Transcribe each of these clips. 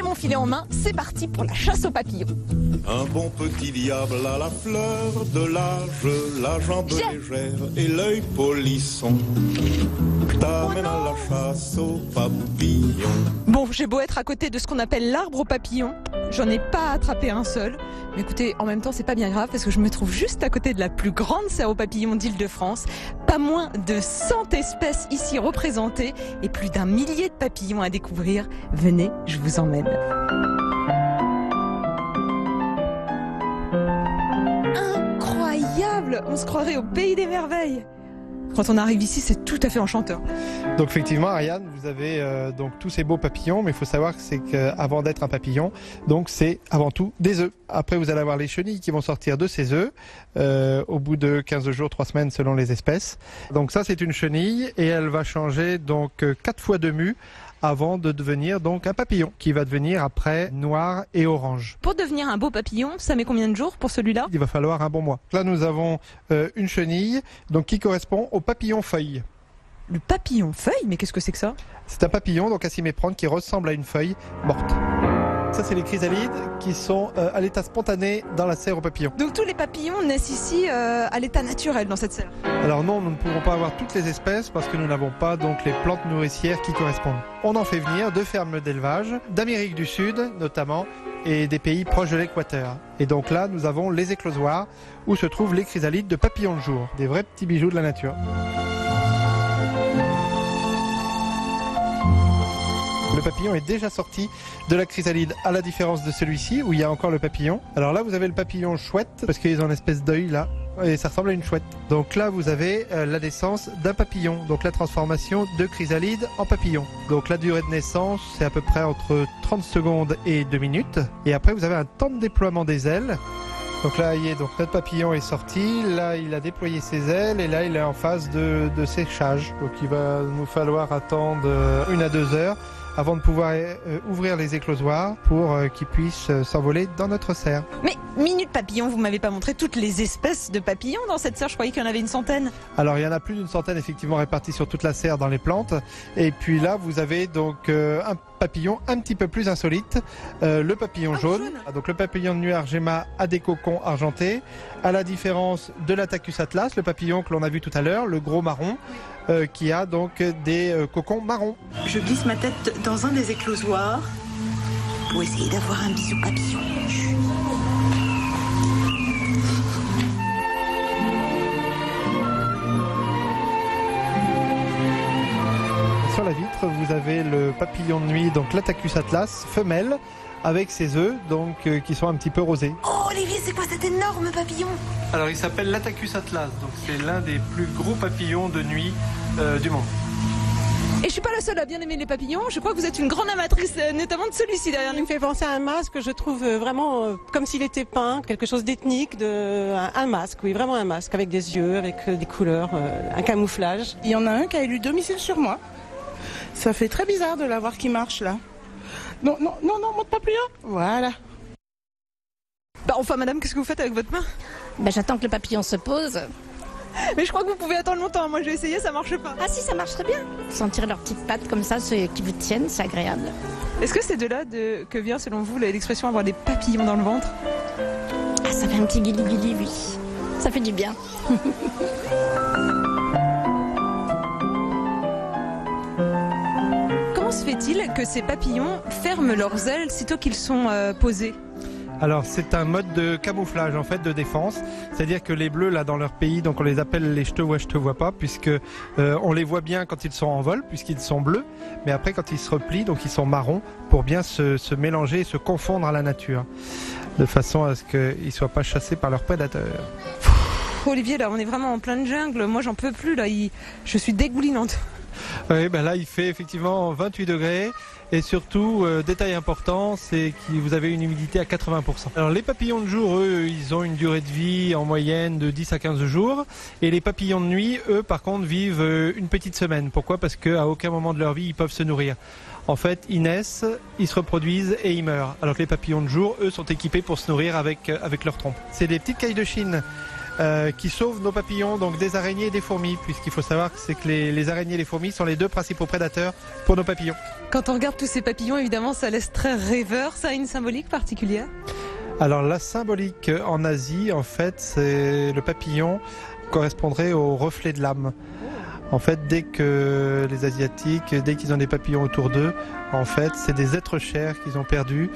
j'ai mon filet en main, c'est parti pour la chasse aux papillons. Un bon petit diable à la fleur de l'âge, la jambe légère et l'œil polisson, t'amène à la chasse aux papillons. Bon, j'ai beau être à côté de ce qu'on appelle l'arbre aux papillons, j'en ai pas attrapé un seul. Mais écoutez, en même temps, c'est pas bien grave parce que je me trouve juste à côté de la plus grande serre aux papillons d'Île-de-France. Pas moins de 100 espèces ici représentées et plus d'1 millier de papillons à découvrir. Venez, je vous emmène. Incroyable! On se croirait au pays des merveilles. Quand on arrive ici, c'est tout à fait enchanteur. Donc effectivement, Ariane, vous avez donc tous ces beaux papillons, mais il faut savoir que c'est qu'avant d'être un papillon, donc c'est avant tout des œufs. Après, vous allez avoir les chenilles qui vont sortir de ces œufs au bout de 15 jours, 3 semaines selon les espèces. Donc ça, c'est une chenille et elle va changer donc 4 fois de mue avant de devenir donc un papillon qui va devenir après noir et orange. Pour devenir un beau papillon, ça met combien de jours pour celui-là? Il va falloir un bon mois. Là, nous avons une chenille donc qui correspond au papillon feuille. Le papillon feuille? Mais qu'est-ce que c'est que ça? C'est un papillon, donc à s'y méprendre, qui ressemble à une feuille morte. Ça, c'est les chrysalides qui sont à l'état spontané dans la serre aux papillons. Donc tous les papillons naissent ici à l'état naturel dans cette serre? Alors non, nous ne pouvons pas avoir toutes les espèces parce que nous n'avons pas donc les plantes nourricières qui correspondent. On en fait venir de fermes d'élevage, d'Amérique du Sud notamment, et des pays proches de l'équateur. Et donc là, nous avons les éclosoirs où se trouvent les chrysalides de papillons de jour, des vrais petits bijoux de la nature. Le papillon est déjà sorti de la chrysalide, à la différence de celui-ci où il y a encore le papillon. Alors là, vous avez le papillon chouette parce qu'ils ont une espèce d'œil là et ça ressemble à une chouette. Donc là, vous avez la naissance d'un papillon, donc la transformation de chrysalide en papillon. Donc la durée de naissance, c'est à peu près entre 30 secondes et 2 minutes. Et après, vous avez un temps de déploiement des ailes. Donc là, donc notre papillon est sorti, là il a déployé ses ailes et là il est en phase de séchage. Donc il va nous falloir attendre 1 à 2 heures avant de pouvoir ouvrir les éclosoirs pour qu'ils puissent s'envoler dans notre serre. Mais Minute Papillon, vous m'avez pas montré toutes les espèces de papillons dans cette serre, je croyais qu'il y en avait une centaine. Alors il y en a plus d'une centaine effectivement répartis sur toute la serre dans les plantes. Et puis là vous avez donc un papillon un petit peu plus insolite, le papillon jaune. Donc le papillon de nuit Argema a des cocons argentés, à la différence de l'Attacus atlas, le papillon que l'on a vu tout à l'heure, le gros marron, qui a donc des cocons marrons. Je glisse ma tête dans un des éclosoirs pour essayer d'avoir un bisou papillon. Sur la vitre, vous avez le papillon de nuit, donc l'Attacus atlas, femelle, avec ses œufs donc qui sont un petit peu rosés. Oh Olivier, c'est quoi cet énorme papillon? Alors il s'appelle l'Attacus atlas, donc c'est l'un des plus gros papillons de nuit du monde. Et je suis pas la seule à bien aimer les papillons, je crois que vous êtes une grande amatrice, notamment de celui-ci derrière nous. Il me fait penser à un masque, je trouve vraiment comme s'il était peint, quelque chose d'ethnique, un masque, oui, vraiment un masque, avec des yeux, avec des couleurs, un camouflage. Il y en a un qui a élu domicile sur moi. Ça fait très bizarre de la voir qui marche là. Non, monte pas plus haut. Voilà. Bah enfin madame, qu'est-ce que vous faites avec votre main? Ben, j'attends que le papillon se pose. Mais je crois que vous pouvez attendre longtemps, moi j'ai essayé, ça marche pas. Ah si, ça marche très bien. Sentir leurs petites pattes comme ça, ceux qui vous tiennent, c'est agréable. Est-ce que c'est de là que vient selon vous l'expression avoir des papillons dans le ventre? Ah, ça fait un petit guili-guili, oui. Ça fait du bien. Comment se fait-il que ces papillons ferment leurs ailes sitôt qu'ils sont posés? Alors c'est un mode de camouflage en fait, de défense, c'est-à-dire que les bleus là dans leur pays, donc on les appelle les je te vois pas, puisque on les voit bien quand ils sont en vol puisqu'ils sont bleus, mais après quand ils se replient, donc ils sont marrons pour bien se mélanger et se confondre à la nature, de façon à ce qu'ils ne soient pas chassés par leurs prédateurs. Olivier, là on est vraiment en pleine jungle, moi j'en peux plus là, je suis dégoulinante. Oui, ben là il fait effectivement 28 degrés. Et surtout, détail important, c'est que vous avez une humidité à 80%. Alors les papillons de jour, eux, ils ont une durée de vie en moyenne de 10 à 15 jours. Et les papillons de nuit, eux, par contre, vivent une petite semaine. Pourquoi? Parce qu'à aucun moment de leur vie, ils peuvent se nourrir. En fait, ils naissent, ils se reproduisent et ils meurent. Alors que les papillons de jour, eux, sont équipés pour se nourrir avec leur trompe. C'est des petites cailles de Chine qui sauvent nos papillons, donc des araignées et des fourmis, puisqu'il faut savoir que c'est que les araignées et les fourmis sont les deux principaux prédateurs pour nos papillons. Quand on regarde tous ces papillons, évidemment, ça laisse très rêveur. Ça a une symbolique particulière? Alors la symbolique en Asie, en fait, c'est le papillon correspondrait au reflet de l'âme. En fait, dès que les Asiatiques, dès qu'ils ont des papillons autour d'eux, en fait, c'est des êtres chers qu'ils ont perdus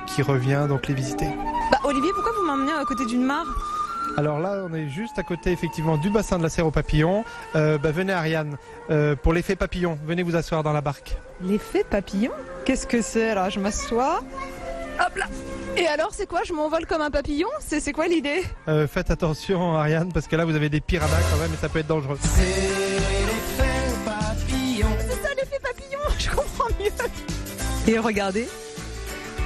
qui revient donc les visiter. Olivier, pourquoi vous m'emmenez à côté d'une mare? Alors là, on est juste à côté effectivement du bassin de la serre aux papillons. Venez Ariane, pour l'effet papillon, venez vous asseoir dans la barque. L'effet papillon? Qu'est-ce que c'est? Alors, je m'assois. Hop là! Et alors, c'est quoi? Je m'envole comme un papillon? C'est quoi l'idée? Faites attention Ariane, parce que là vous avez des piranhas quand même et ça peut être dangereux. C'est l'effet papillon. C'est ça l'effet papillon, je comprends mieux. Et regardez,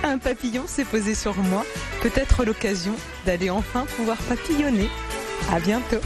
un papillon s'est posé sur moi. Peut-être l'occasion d'aller enfin pouvoir papillonner. À bientôt.